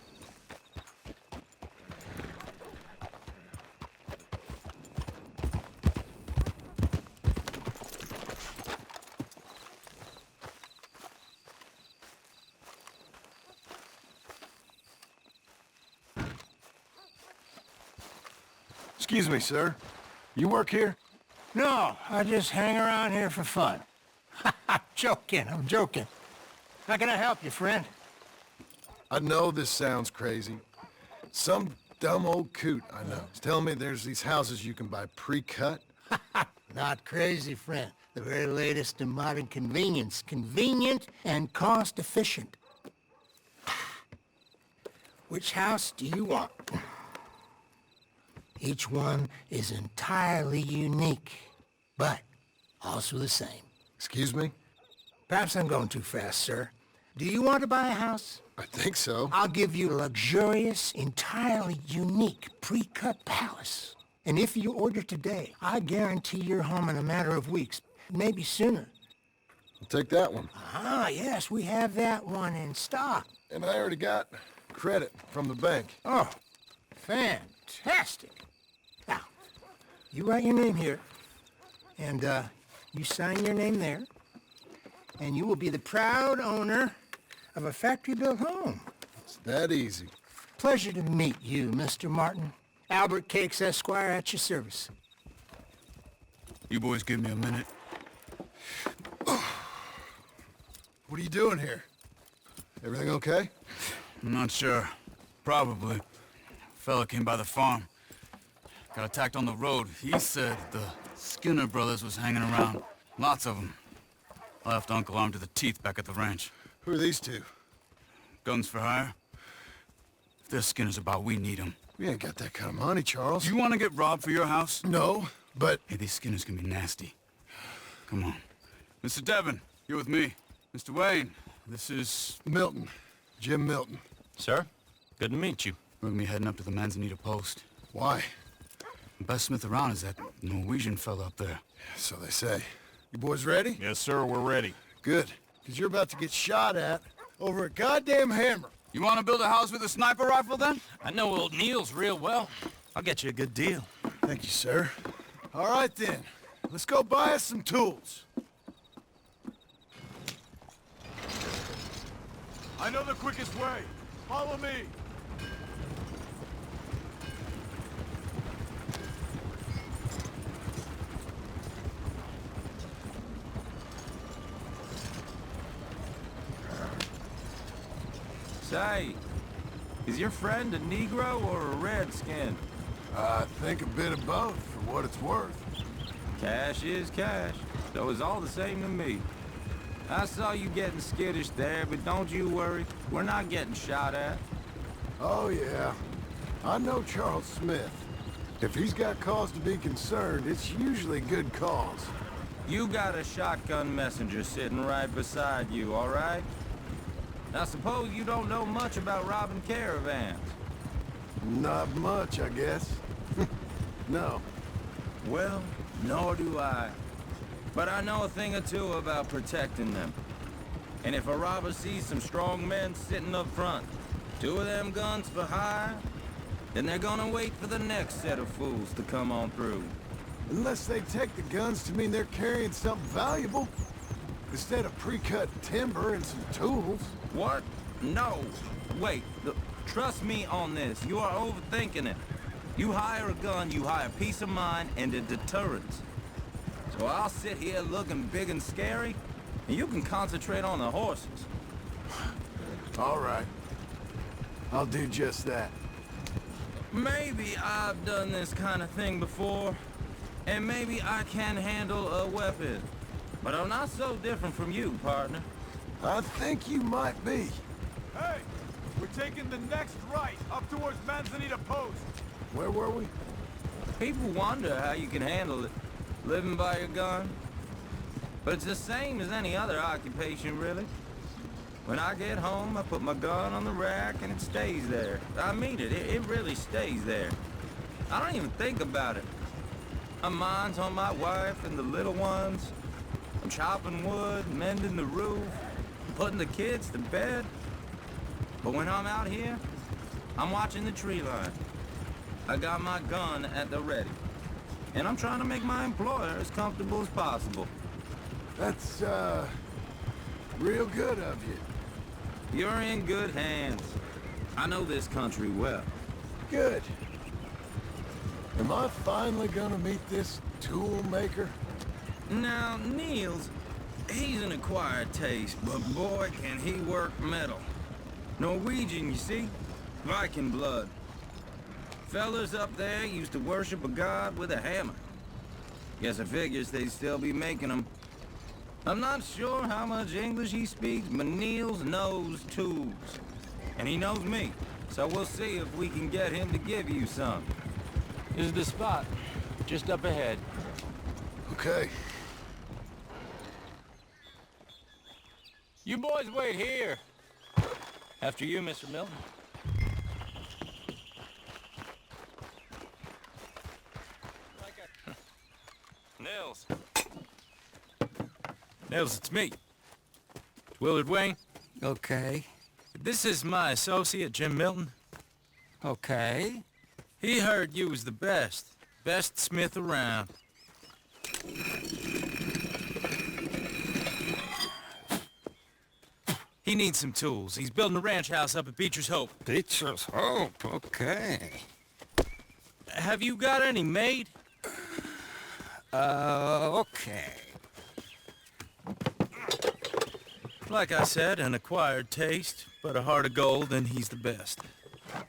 Excuse me, sir. You work here? No, I just hang around here for fun. I'm joking. How can I help you, friend? I know this sounds crazy. Some dumb old coot I know is telling me there's these houses you can buy pre-cut. Not crazy, friend. The very latest in modern convenience. Convenient and cost-efficient. Which house do you want? Each one is entirely unique, but also the same. Excuse me? Perhaps I'm going too fast, sir. Do you want to buy a house? I think so. I'll give you a luxurious, entirely unique, pre-cut palace. And if you order today, I guarantee you're home in a matter of weeks, maybe sooner. I'll take that one. Ah, yes, we have that one in stock. And I already got credit from the bank. Oh, fantastic. Now, you write your name here, and you sign your name there, and you will be the proud owner of a factory-built home. It's that easy. Pleasure to meet you, Mr. Martin. Albert Cakes, Esquire, at your service. You boys give me a minute. What are you doing here? Everything okay? I'm not sure. Probably. Fella came by the farm. Got attacked on the road. He said the Skinner brothers was hanging around. Lots of them. I left Uncle armed to the teeth back at the ranch. Who are these two? Guns for hire? If there's Skinner's about, we need them. We ain't got that kind of money, Charles. You want to get robbed for your house? No, but... Hey, these Skinners can be nasty. Come on. Mr. Devon, you're with me. Mr. Wayne, this is... Milton. Jim Milton. Sir, good to meet you. We're gonna be heading up to the Manzanita post. Why? The best smith around is that Norwegian fella up there. So they say. You boys ready? Yes, sir, we're ready. Good. Because you're about to get shot at over a goddamn hammer. You want to build a house with a sniper rifle, then? I know old Neil's real well. I'll get you a good deal. Thank you, sir. All right, then. Let's go buy us some tools. I know the quickest way. Follow me. Say, is your friend a Negro or a Redskin? I think a bit of both, for what it's worth. Cash is cash, so it's all the same to me. I saw you getting skittish there, but don't you worry. We're not getting shot at. Oh, yeah. I know Charles Smith. If he's got cause to be concerned, it's usually good cause. You got a shotgun messenger sitting right beside you, all right? I suppose you don't know much about robbing caravans. Not much, I guess. No. Well, nor do I. But I know a thing or two about protecting them. And if a robber sees some strong men sitting up front, 2 of them guns for hire, then they're gonna wait for the next set of fools to come on through. Unless they take the guns to mean they're carrying something valuable. Instead of pre-cut timber and some tools. What? No. Wait. Trust me on this. You are overthinking it. You hire a gun, you hire peace of mind and a deterrence. So I'll sit here looking big and scary, and you can concentrate on the horses. All right. I'll do just that. Maybe I've done this kind of thing before, and maybe I can handle a weapon. But I'm not so different from you, partner. I think you might be. Hey, we're taking the next right up towards Manzanita Post. Where were we? People wonder how you can handle it, living by your gun. But it's the same as any other occupation, really. When I get home, I put my gun on the rack and it stays there. I mean it, it really stays there. I don't even think about it. My mind's on my wife and the little ones. I'm chopping wood, mending the roof, putting the kids to bed. But when I'm out here, I'm watching the tree line. I got my gun at the ready. And I'm trying to make my employer as comfortable as possible. That's, real good of you. You're in good hands. I know this country well. Good. Am I finally gonna meet this tool maker? Now, Niels, he's an acquired taste, but boy, can he work metal. Norwegian, you see? Viking blood. Fellas up there used to worship a god with a hammer. Guess I figures they'd still be making them. I'm not sure how much English he speaks, but Niels knows tools. And he knows me, so we'll see if we can get him to give you some. This is the spot, just up ahead. Okay. You boys wait here. After you, Mr. Milton. Nils. Nils, it's me. It's Willard Wayne. Okay. This is my associate, Jim Milton. Okay. He heard you was the best. Best smith around. He needs some tools. He's building a ranch house up at Beecher's Hope. Beecher's Hope, okay. Have you got any made? Okay. Like I said, an acquired taste, but a heart of gold, and he's the best.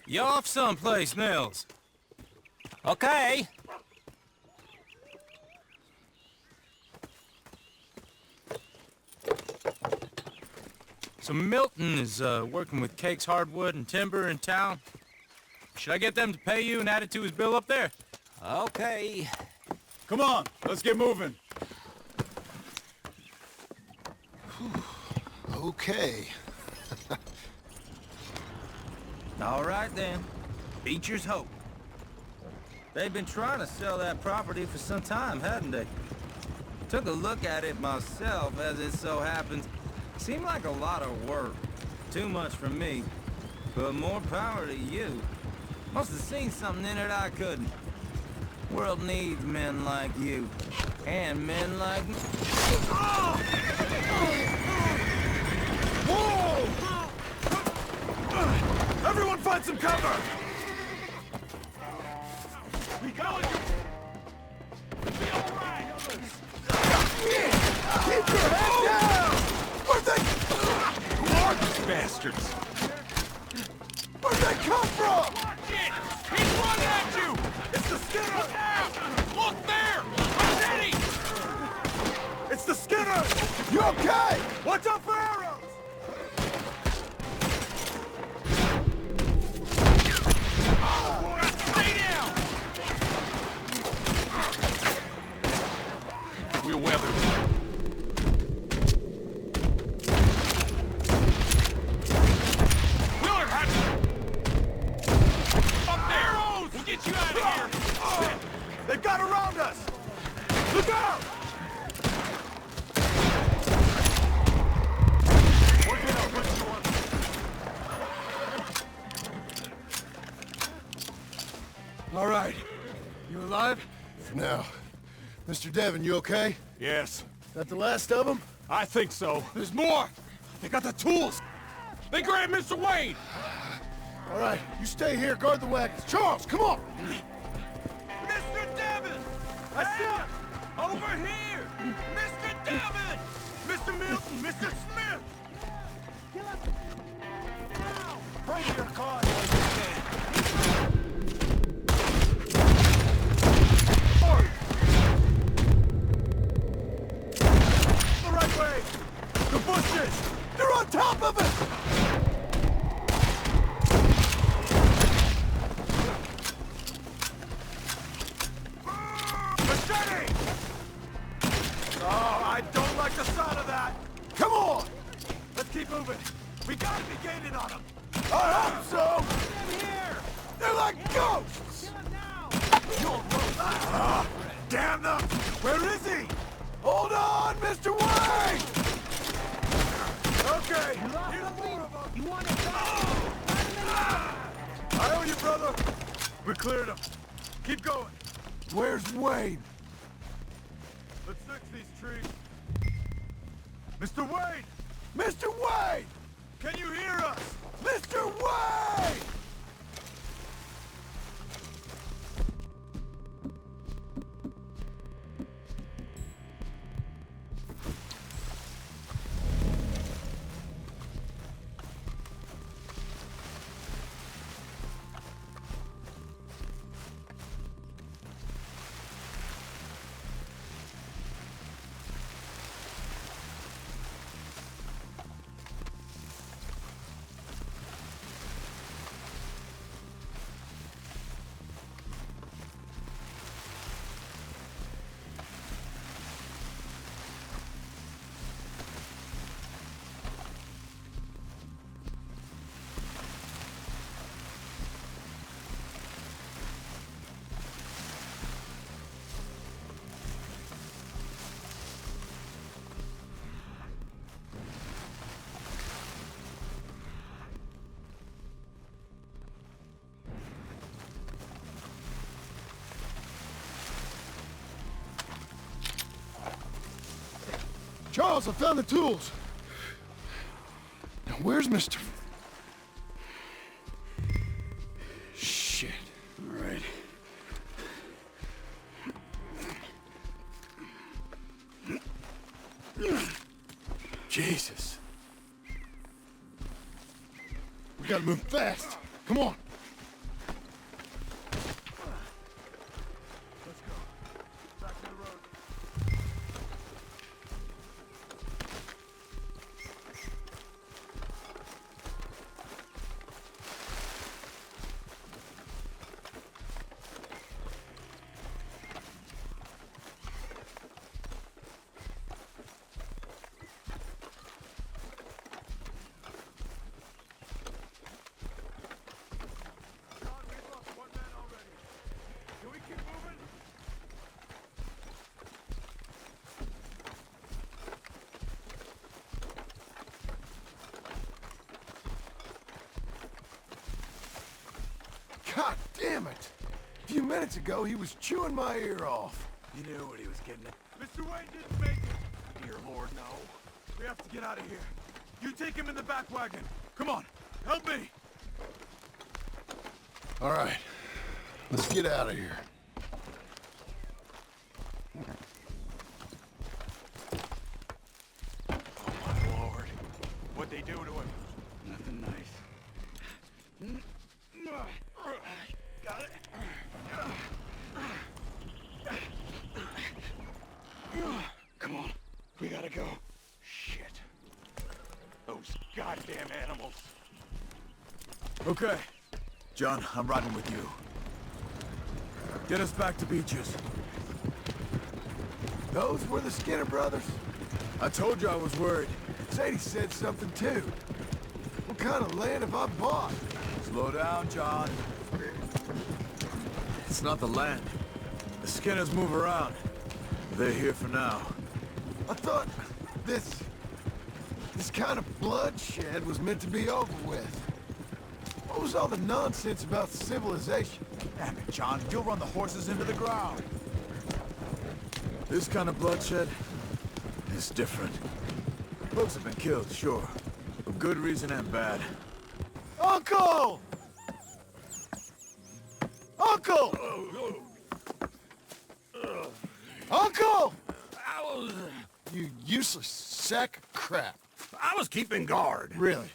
You off someplace, Nils? Okay. So Milton is working with Cake's Hardwood and Timber in town. Should I get them to pay you and add it to his bill up there? Okay. Come on, let's get moving. Okay. All right then. Beecher's Hope. They've been trying to sell that property for some time, hadn't they? Took a look at it myself, as it so happens. Seemed like a lot of work. Too much for me. But more power to you. Must have seen something in it I couldn't. World needs men like you. And men like me. Whoa! Everyone find some cover! We got you! Be all right! Keep your head down! Where'd they... Who are these bastards? Where'd they come from? Watch it! He's running at you! It's the Skinner! Look out! Look there! I'm ready! It's the Skinner! You okay? Watch out for arrows! Stay down! We'll weather it. Willard, up there! We'll get you out of here! They've got around us! Look out! All right. You alive? For now. Mr. Devon, you okay? Yes. That the last of them? I think so. There's more! They got the tools! They grabbed Mr. Wayne! All right, you stay here, guard the wagons. Charles, come on! Mr. Devon! I see him! Over here! Mr. Devon! Mr. Milton! Mr. Smith! Bring your car. The right way! The bushes! They're on top of us! Machete! Oh, I don't like the sound of that! Come on! Let's keep moving. We gotta be gaining on them. I hope so! Get here! They're like ghosts! Kill him now! Damn them! Where is he? Hold on, Mr. Wayne! Okay, here's more of them. You want it? I owe you, brother. We cleared him. Keep going. Where's Wayne? Let's fix these trees. Mr. Wayne! Mr. Wayne! Can you hear us? Mr. Wayne! Charles, I found the tools. Now, where's Mr. Shit. All right. Jesus. We gotta move fast. Come on. God damn it! A few minutes ago, he was chewing my ear off. You knew what he was getting at. Mr. Wayne didn't make it! Dear Lord, no. We have to get out of here. You take him in the back wagon. Come on, help me! All right, let's get out of here. Oh, my Lord. What'd they do to him? Nothing nice. Got it. Come on, we gotta go. Shit. Those goddamn animals. Okay. John, I'm riding with you. Get us back to Beaches. Those were the Skinner brothers? I told you I was worried. Sadie said something too. What kind of land have I bought? Slow down, John. It's not the land. The Skinners move around. They're here for now. I thought this kind of bloodshed was meant to be over with. What was all the nonsense about civilization? Damn it, John. You'll run the horses into the ground. This kind of bloodshed is different. Folks have been killed, sure. For good reason and bad. Uncle! Uncle! Uncle! You useless sack of crap. I was keeping guard. Really?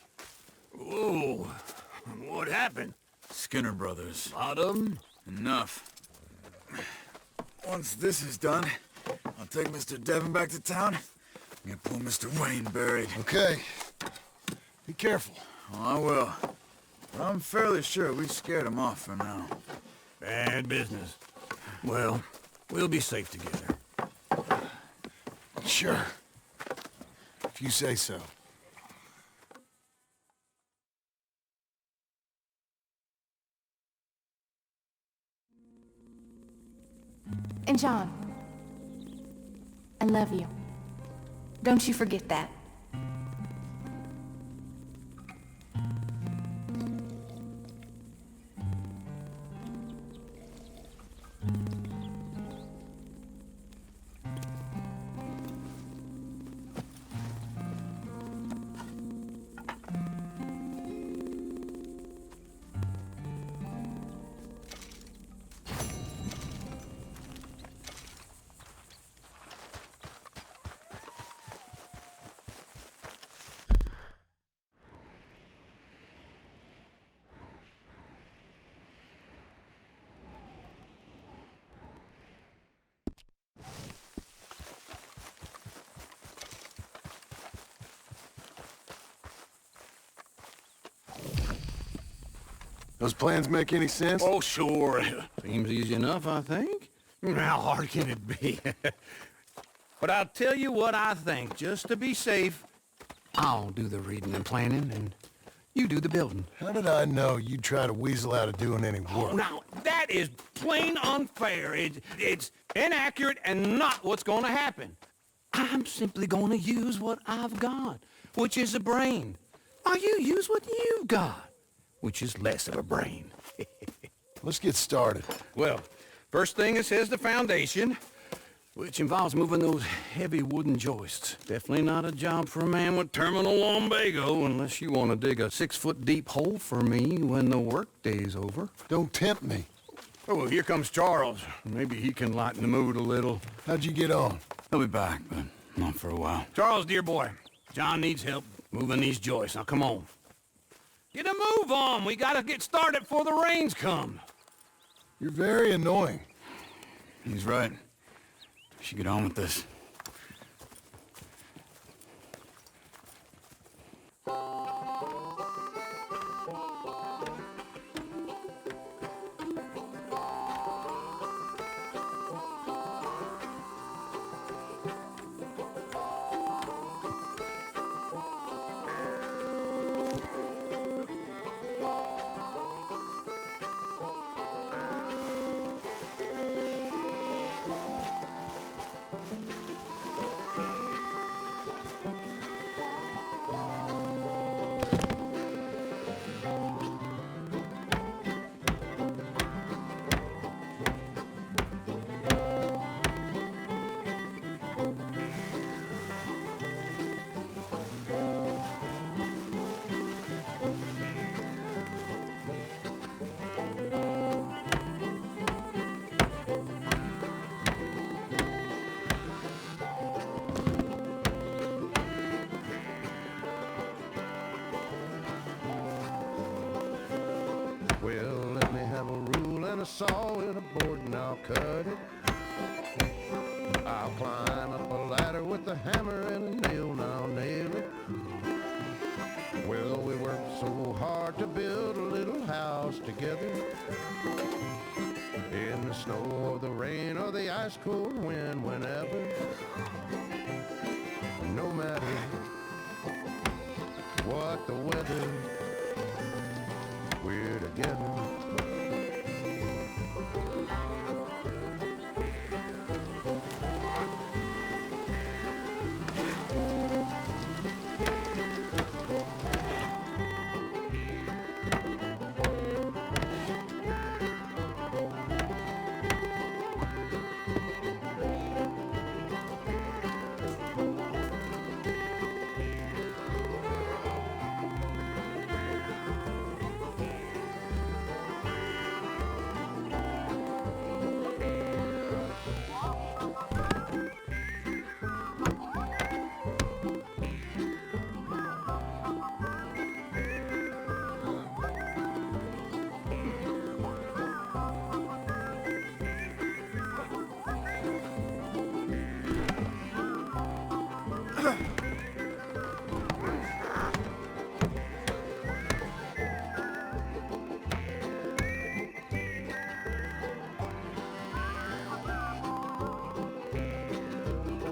Whoa. What happened? Skinner brothers. A lot of them? Enough. Once this is done, I'll take Mr. Devon back to town and get poor Mr. Wayne buried. Okay. Be careful. Oh, I will. But I'm fairly sure we scared him off for now. Bad business. Well, we'll be safe together. Sure. If you say so. And John, I love you. Don't you forget that. Those plans make any sense? Oh, sure. Seems easy enough, I think. How hard can it be? But I'll tell you what I think. Just to be safe, I'll do the reading and planning, and you do the building. How did I know you'd try to weasel out of doing any work? Oh, now, that is plain unfair. It's inaccurate and not what's going to happen. I'm simply going to use what I've got, which is a brain. While you use what you've got, which is less of a brain. Let's get started. Well, first thing it says the foundation, which involves moving those heavy wooden joists. Definitely not a job for a man with terminal lumbago, unless you want to dig a 6-foot deep hole for me when the workday's over. Don't tempt me. Oh, well, here comes Charles. Maybe he can lighten the mood a little. How'd you get on? He'll be back, but not for a while. Charles, dear boy, John needs help moving these joists. Now, come on. Get a move on. We gotta get started before the rains come. You're very annoying. He's right. We should get on with this. Well, let me have a rule and a saw and a board and I'll cut it. I'll climb up a ladder with a hammer and a nail and I'll nail it. Well, we worked so hard to build a little house together. In the snow or the rain or the ice cold wind, whenever. No matter what the weather, we're together.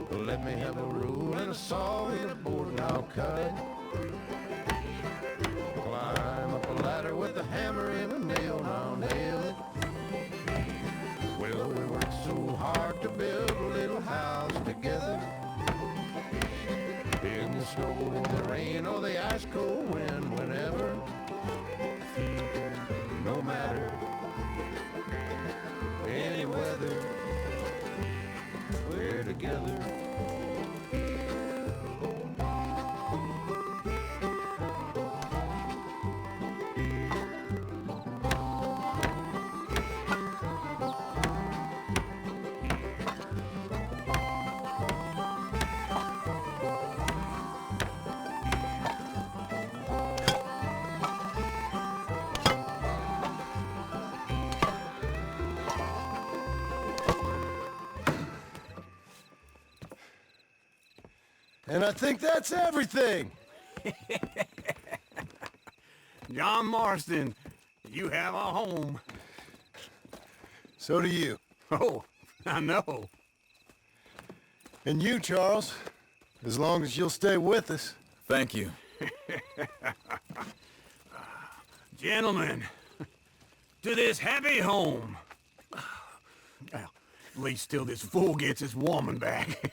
Let me have a rule and a saw and a board and I'll cut it. Climb up a ladder with a hammer and a nail and I'll nail it. Well, we worked so hard I think that's everything. John Marston, you have a home. So do you. Oh, I know. And you, Charles, as long as you'll stay with us. Thank you. Gentlemen, to this happy home. Well, at least till this fool gets his woman back.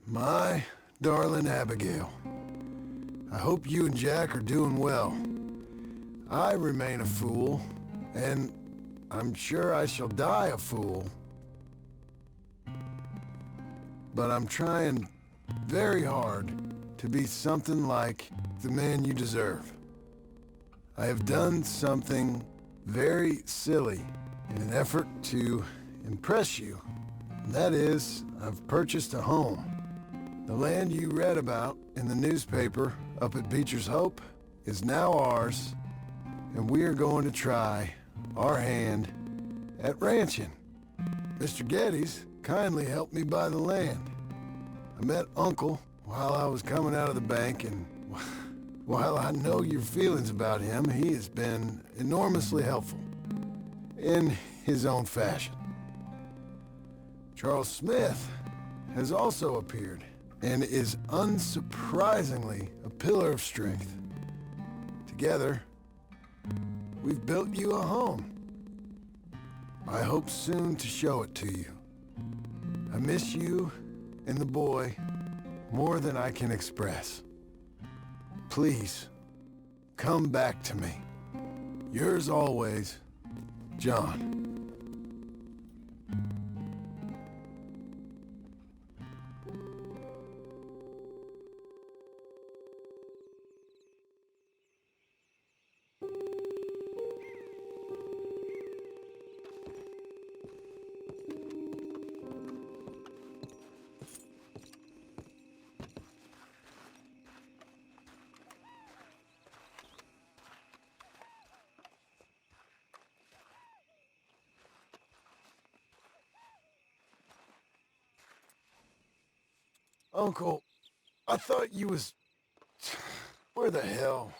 My darling Abigail, I hope you and Jack are doing well. I remain a fool, and I'm sure I shall die a fool. But I'm trying very hard to be something like the man you deserve. I have done something very silly in an effort to impress you. And that is, I've purchased a home. The land you read about in the newspaper up at Beecher's Hope is now ours, and we are going to try our hand at ranching. Mr. Geddes kindly helped me buy the land. I met Uncle while I was coming out of the bank, and while I know your feelings about him, he has been enormously helpful in his own fashion. Charles Smith has also appeared and is unsurprisingly a pillar of strength. Together, we've built you a home. I hope soon to show it to you. I miss you and the boy more than I can express. Please, come back to me. Yours always, John. Uncle, I thought you was... Where the hell?